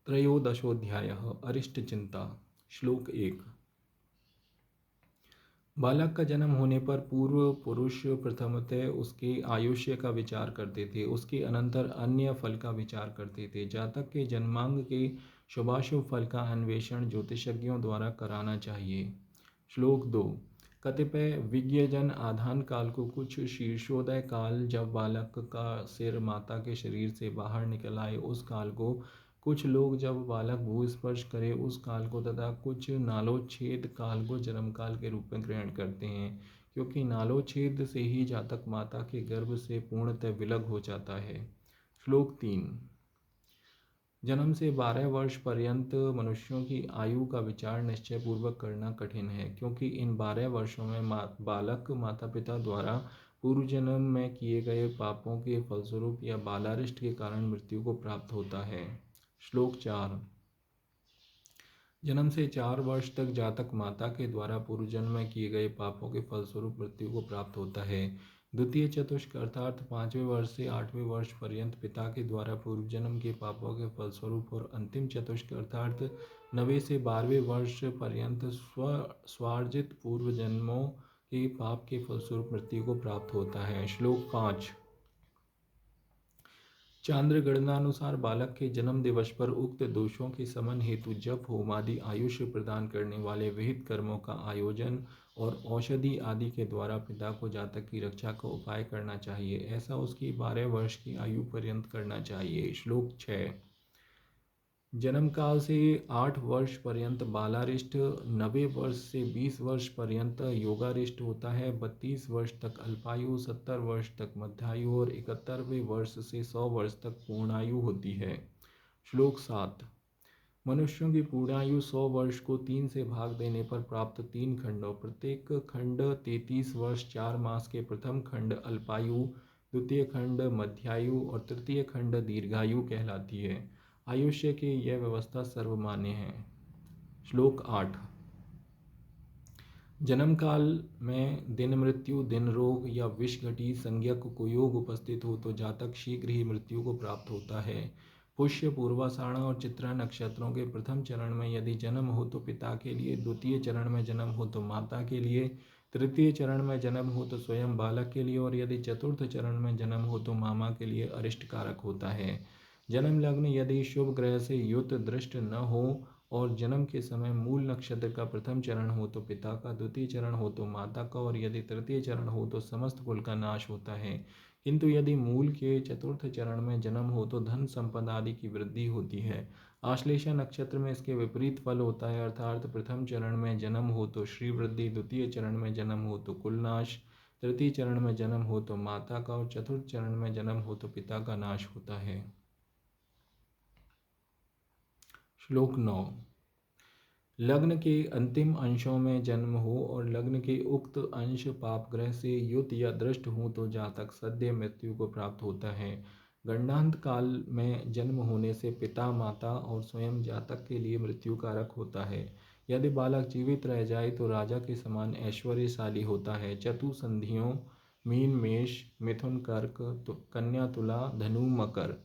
त्रयोदशोऽध्यायः अरिष्टचिंता। श्लोक 1। बालक का जन्म होने पर पूर्व पुरुष प्रथमतः उसके आयुष्य का विचार करते थे, उसके अनंतर अन्य फल का विचार करते थे। जातक के जन्मांग के शुभाशुभ फल का अन्वेषण ज्योतिषज्ञों द्वारा कराना चाहिए। श्लोक 2। कतिपय विज्ञजन आधान काल को कुछ शीर्षोदय काल, जब बालक का सिर माता के शरीर से बाहर निकल आए उस काल को, कुछ लोग जब बालक भू स्पर्श करे उस काल को, तथा कुछ नालोच्छेद काल को जन्म काल के रूप में ग्रहण करते हैं, क्योंकि नालोच्छेद से ही जातक माता के गर्भ से पूर्णतः विलग हो जाता है। श्लोक 3। जन्म से 12 वर्ष पर्यंत मनुष्यों की आयु का विचार निश्चय पूर्वक करना कठिन है, क्योंकि इन 12 वर्षों में बालक माता पिता द्वारा पूर्व जन्म में किए गए पापों के फलस्वरूप या बालारिष्ट के कारण मृत्यु को प्राप्त होता है। श्लोक 4। जन्म से 4 वर्ष तक जातक माता के द्वारा पूर्व जन्म में किए गए पापों के फलस्वरूप मृत्यु को प्राप्त होता है। द्वितीय चतुष्क अर्थात 5वें वर्ष से 8वें वर्ष पर्यंत पिता के द्वारा पूर्व जन्म के पापों के फलस्वरूप, और अंतिम चतुष्क अर्थात 9वें से 12वें वर्ष पर्यंत स्वार्जित पूर्व जन्मों के पाप के फलस्वरूप मृत्यु को प्राप्त होता है। श्लोक 5। चांद्र गणनानुसार बालक के जन्म दिवस पर उक्त दोषों के समन हेतु जप होम आदि आयुष्य प्रदान करने वाले विहित कर्मों का आयोजन और औषधि आदि के द्वारा पिता को जातक की रक्षा का उपाय करना चाहिए। ऐसा उसकी 12 वर्ष की आयु पर्यंत करना चाहिए। श्लोक 6। जन्म काल से 8 वर्ष पर्यंत बालारिष्ट, 9वें वर्ष से 20 वर्ष पर्यंत योगारिष्ट होता है, 32 वर्ष तक अल्पायु, 70 वर्ष तक मध्यायु और 71वें वर्ष से 100 वर्ष तक पूर्णायु होती है। श्लोक 7। मनुष्यों की पूर्णायु 100 वर्ष को 3 से भाग देने पर प्राप्त 3 खंडों, प्रत्येक खंड 33 वर्ष 4 मास के प्रथम खंड अल्पायु, द्वितीय खंड मध्यायु और तृतीय खंड दीर्घायु कहलाती है। आयुष्य की यह व्यवस्था सर्वमान्य है। श्लोक 8। जन्म काल में दिन मृत्यु, दिन रोग या विषघटी संज्ञक कुयोग उपस्थित हो तो जातक शीघ्र ही मृत्यु को प्राप्त होता है। पुष्य, पूर्वाषाढ़ा और चित्रा नक्षत्रों के प्रथम चरण में यदि जन्म हो तो पिता के लिए, द्वितीय चरण में जन्म हो तो माता के लिए, तृतीय चरण में जन्म हो तो स्वयं बालक के लिए, और यदि चतुर्थ चरण में जन्म हो तो मामा के लिए अरिष्ट कारक होता है। जन्म लग्न यदि शुभ ग्रह से युत दृष्ट न हो और जन्म के समय मूल नक्षत्र का प्रथम चरण हो तो पिता का, द्वितीय चरण हो तो माता का, और यदि तृतीय चरण हो तो समस्त कुल का नाश होता है। किंतु यदि मूल के चतुर्थ चरण में जन्म हो तो धन संपदा आदि की वृद्धि होती है। आश्लेषा नक्षत्र में इसके विपरीत फल होता है, अर्थात प्रथम चरण में जन्म हो तो श्री वृद्धि, द्वितीय चरण में जन्म हो तो कुलनाश, तृतीय चरण में जन्म हो तो माता का, और चतुर्थ चरण में जन्म हो तो पिता का नाश होता है। श्लोक 9। लग्न के अंतिम अंशों में जन्म हो और लग्न के उक्त अंश पाप ग्रह से युत या दृष्ट हो तो जातक सद्य मृत्यु को प्राप्त होता है। गंडांत काल में जन्म होने से पिता, माता और स्वयं जातक के लिए मृत्यु कारक होता है। यदि बालक जीवित रह जाए तो राजा के समान ऐश्वर्यशाली होता है। चतुसंधियों मीन मेष, मिथुन कर्क, कन्या तुला, धनु मकर,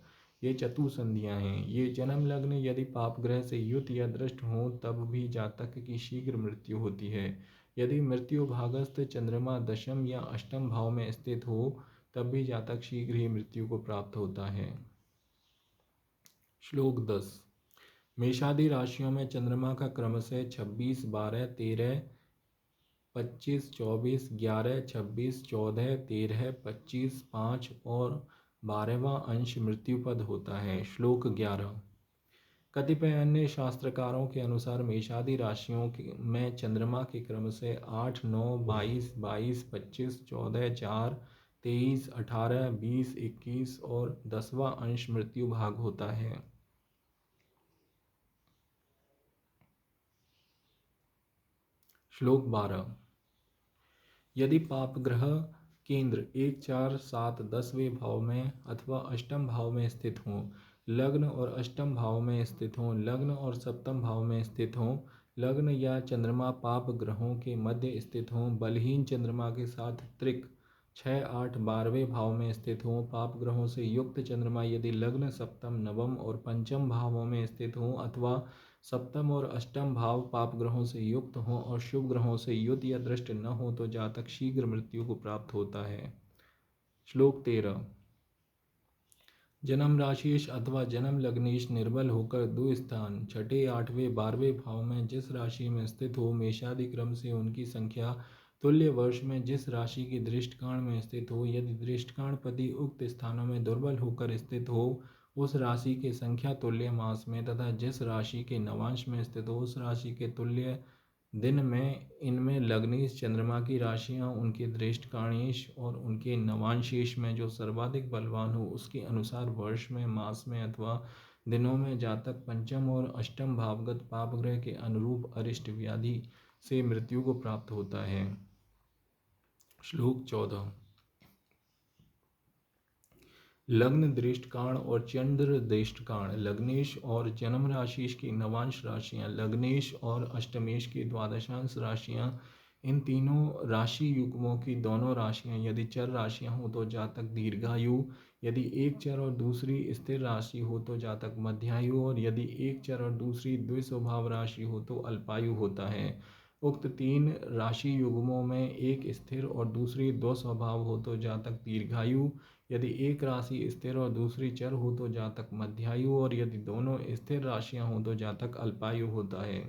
ये चतुसंधियाँ हैं। ये जन्म लग्न यदि पाप ग्रह से युत या दृष्ट हों तब भी जातक की शीघ्र मृत्यु होती है। यदि मृत्यु भागस्थ चंद्रमा दशम या अष्टम भाव में स्थित हो तब भी जातक शीघ्र ही मृत्यु को प्राप्त होता है। श्लोक 10। मेषादि राशियों में चंद्रमा का क्रमशः 26, 12, 13, 25, 24, 11, 26, 14, 13, 25, 5 और 12वां अंश मृत्युपद होता है। श्लोक 11। कतिपय अन्य शास्त्रकारों के अनुसार मेषादि राशियों में चंद्रमा के क्रम से 8, 9, 22, 22, 25, 14, 4, 23, 18, 20, 21 और 10वां अंश मृत्यु भाग होता है। श्लोक 12। यदि पाप ग्रह केंद्र 1, 4, 7, 10वें भाव में अथवा अष्टम भाव में स्थित हों, लग्न और अष्टम भाव में स्थित हों, लग्न और सप्तम भाव में स्थित हों, लग्न या चंद्रमा पाप ग्रहों के मध्य स्थित हों, बलहीन चंद्रमा के साथ त्रिक 6, 8, 12वें भाव में स्थित हों। पाप ग्रहों से युक्त चंद्रमा यदि लग्न, सप्तम, नवम और पंचम भावों में स्थित हों अथवा सप्तम और अष्टम भाव पाप ग्रहों से युक्त हों और शुभ ग्रहों से युत या दृष्ट न हो तो जातक शीघ्र मृत्यु को प्राप्त होता है। श्लोक 13। जन्म राशिश अथवा जन्म लग्नेश निर्बल होकर दो स्थान 6, 8वें, 12वें भाव में जिस राशि में स्थित हो, मेषादि क्रम से उनकी संख्या तुल्य वर्ष में जिस राशि की दृष्टकाण में स्थित हो, यदि दृष्टकाण पति उक्त स्थानों में दुर्बल होकर स्थित हो उस राशि के संख्या तुल्य मास में, तथा जिस राशि के नवांश में स्थित हो उस राशि के तुल्य दिन में, इनमें लग्नेश चंद्रमा की राशियां उनके दृष्टकाणेश और उनके नवांशेष में जो सर्वाधिक बलवान हो उसके अनुसार वर्ष में, मास में अथवा दिनों में जातक पंचम और अष्टम भावगत पापग्रह के अनुरूप अरिष्ट व्याधि से मृत्यु को प्राप्त होता है। श्लोक 14। लग्न दृष्टकाण और चंद्र दृष्टकाण। लग्नेश और जन्म राशिश की नवांश राशियां, लग्नेश और अष्टमेश की द्वादशांश राशियां, इन तीनों राशि युग्मों की दोनों राशियां यदि चर राशियां हो तो जातक दीर्घायु, यदि एक चर और दूसरी स्थिर राशि हो तो जातक मध्यायु और यदि एक चर और दूसरी द्विस्वभाव राशि हो तो अल्पायु होता है। उक्त तीन राशि युग्मों में एक स्थिर और दूसरी दो स्वभाव हो तो जातक दीर्घायु, यदि एक राशि स्थिर और दूसरी चर हो तो जातक मध्यायु और यदि दोनों स्थिर राशियां हो तो जातक अल्पायु होता है।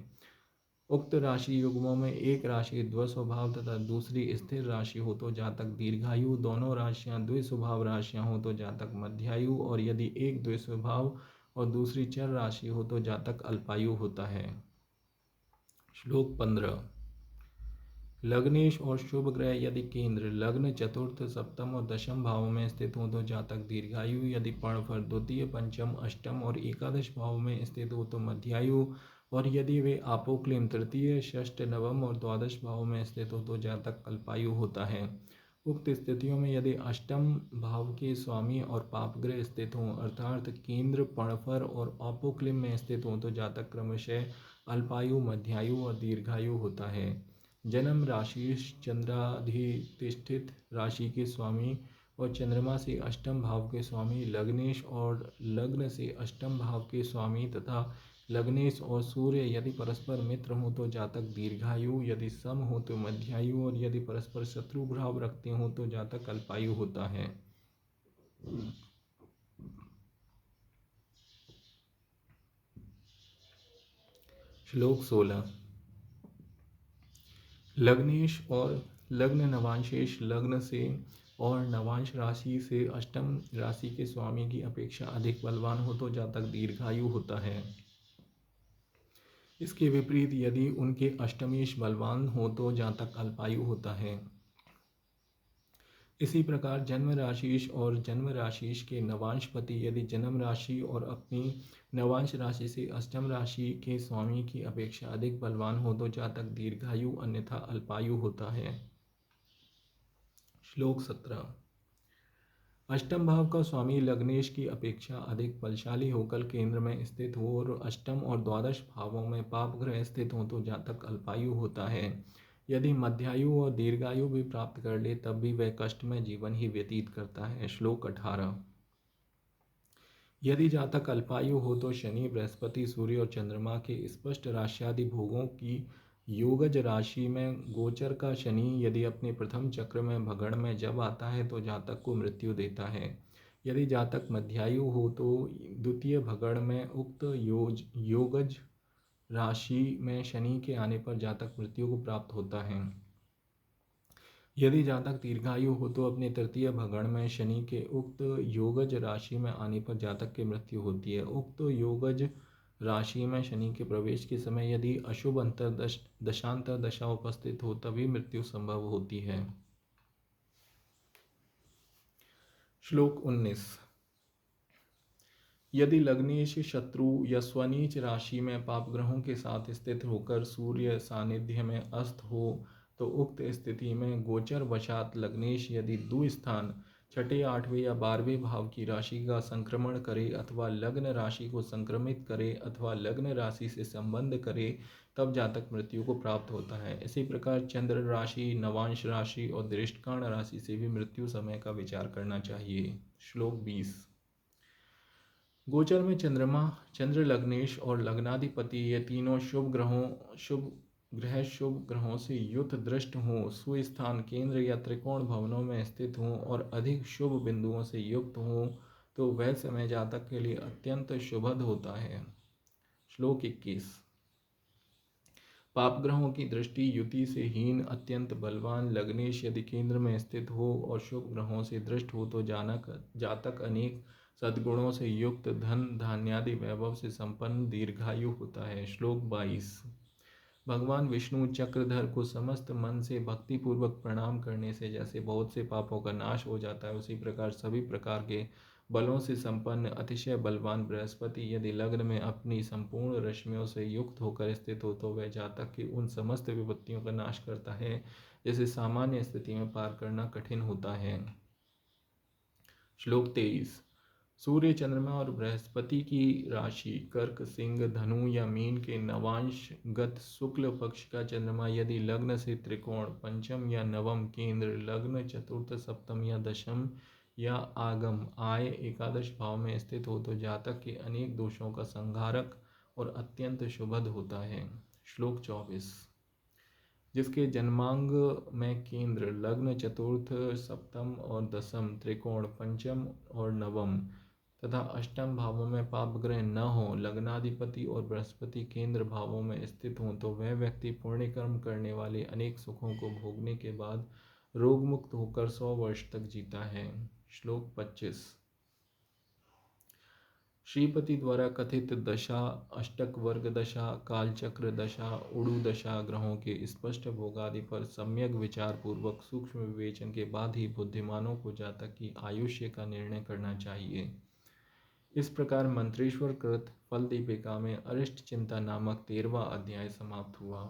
उक्त राशि युग्मों में एक राशि द्विस्वभाव तथा दूसरी स्थिर राशि हो तो जातक दीर्घायु, दोनों राशियां द्विस्वभाव राशियां हो तो जातक मध्यायु और यदि एक द्विस्वभाव और दूसरी चर राशि हो तो जातक अल्पायु होता है। श्लोक 15। लग्नेश और शुभ ग्रह यदि केंद्र लग्न, चतुर्थ, सप्तम और दशम भाव में स्थित हो तो जातक दीर्घायु, यदि पर्णफल द्वितीय, पंचम, अष्टम और एकादश भाव में स्थित हो तो मध्यायु और यदि वे आपोक्लिम तृतीय, षष्ठ, नवम और द्वादश भाव में स्थित हो तो जातक अल्पायु होता है। उक्त स्थितियों में यदि अष्टम भाव के स्वामी और पापग्रह स्थित हों अर्थात केंद्र, पर्णफल और आपोक्लिम में स्थित हों तो जातक क्रमशः अल्पायु, मध्यायु और दीर्घायु होता है। जन्म राशि चंद्राधिष्ठित राशि के स्वामी और चंद्रमा से अष्टम भाव के स्वामी, लग्नेश और लग्न से अष्टम भाव के स्वामी तथा लग्नेश और सूर्य यदि परस्पर मित्र हो तो जातक दीर्घायु, यदि सम हो तो मध्यायु और यदि परस्पर शत्रु भाव रखते हो तो जातक अल्पायु होता है। श्लोक 16। लग्नेश और लग्न नवांशेष लग्न से और नवांश राशि से अष्टम राशि के स्वामी की अपेक्षा अधिक बलवान हो तो जातक दीर्घायु होता है। इसके विपरीत यदि उनके अष्टमेश बलवान हो तो जातक अल्पायु होता है। इसी प्रकार जन्म राशिश और जन्म राशिश के नवांशपति यदि जन्म राशि और अपनी नवांश राशि से अष्टम राशि के स्वामी की अपेक्षा अधिक बलवान हो तो जातक दीर्घायु अन्यथा अल्पायु होता है। श्लोक 17। अष्टम भाव का स्वामी लग्नेश की अपेक्षा अधिक बलशाली होकर केंद्र में स्थित हो और अष्टम और द्वादश भावों में पाप ग्रह स्थित हो तो जातक अल्पायु होता है। यदि मध्यायु और दीर्घायु भी प्राप्त कर ले तब भी वह कष्टमय जीवन ही व्यतीत करता है। श्लोक 18। यदि जातक अल्पायु हो तो शनि, बृहस्पति, सूर्य और चंद्रमा के स्पष्ट राश्यादि भोगों की योगज राशि में गोचर का शनि यदि अपने प्रथम चक्र में भगण में जब आता है तो जातक को मृत्यु देता है। यदि जातक मध्यायु हो तो द्वितीय भगण में उक्त योगज राशि में शनि के आने पर जातक मृत्यु को प्राप्त होता है। यदि जातक दीर्घायु हो तो अपने तृतीय भगण में शनि के उक्त योगज राशि में आने पर जातक की मृत्यु होती है। उक्त योगज राशि में शनि के प्रवेश के समय यदि अशुभ दशांतर दशा उपस्थित हो तभी मृत्यु संभव होती है। श्लोक 19। यदि लग्नेश शत्रु या स्वनीच राशि में पाप ग्रहों के साथ स्थित होकर सूर्य सानिध्य में अस्त हो तो उक्त स्थिति में गोचर वशात लग्नेश यदि दुस्थान छठे, आठवें या 12वें भाव की राशि का संक्रमण करे अथवा लग्न राशि को संक्रमित करे अथवा लग्न राशि से संबंध करे तब जातक मृत्यु को प्राप्त होता है। इसी प्रकार चंद्र राशि, नवांश राशि और दृष्टिकोण राशि से भी मृत्यु समय का विचार करना चाहिए। श्लोक 20। गोचर में चंद्रमा, चंद्र लग्नेश और लग्नाधिपति ये तीनों शुभ ग्रहों से युक्त दृष्ट हों, सुस्थान केंद्र या त्रिकोण भवनों में स्थित हों और अधिक शुभ बिंदुओं से युक्त हों तो वह समय जातक के लिए अत्यंत शुभद होता है। श्लोक 21। पाप ग्रहों की दृष्टि युति से हीन अत्यंत बलवान लग्नेश यदि केंद्र में स्थित हो और शुभ ग्रहों से दृष्ट हो तो जातक अनेक सद्गुणों से युक्त धन धान्यादि वैभव से संपन्न दीर्घायु होता है। श्लोक 22। भगवान विष्णु चक्रधर को समस्त मन से भक्तिपूर्वक प्रणाम करने से जैसे बहुत से पापों का नाश हो जाता है, उसी प्रकार सभी प्रकार के बलों से संपन्न अतिशय बलवान बृहस्पति यदि लग्न में अपनी संपूर्ण रश्मियों से युक्त होकर स्थित हो तो वह जातक की उन समस्त विपत्तियों का नाश करता है जिसे सामान्य स्थिति में पार करना कठिन होता है। श्लोक 23। सूर्य, चंद्रमा और बृहस्पति की राशि कर्क, सिंह, धनु या मीन के नवांश गत शुक्ल पक्ष का चंद्रमा यदि लग्न से त्रिकोण, पंचम या नवम, केंद्र, लग्न, चतुर्थ, सप्तम या दशम या आगम, आय, एकादश भाव में स्थित हो तो जातक के अनेक दोषों का संहारक और अत्यंत शुभद होता है। श्लोक 24। जिसके जन्मांग में केंद्र, लग्न, चतुर्थ, सप्तम और दसम, त्रिकोण, पंचम और नवम तथा अष्टम भावों में पाप ग्रह न हो, लग्नाधिपति और बृहस्पति केंद्र भावों में स्थित हों तो वह व्यक्ति पुण्य कर्म करने वाले अनेक सुखों को भोगने के बाद रोग मुक्त होकर 100 वर्ष तक जीता है। श्लोक 25। श्रीपति द्वारा कथित दशा, अष्टक वर्ग दशा, कालचक्र दशा, उड़ू दशा ग्रहों के स्पष्ट भोगादि पर सम्यक विचार पूर्वक सूक्ष्म विवेचन के बाद ही बुद्धिमानों को जातक की आयुष्य का निर्णय करना चाहिए। इस प्रकार मंत्रेश्वर कृत फल दीपिका में अरिष्ट चिंता नामक 13वां अध्याय समाप्त हुआ।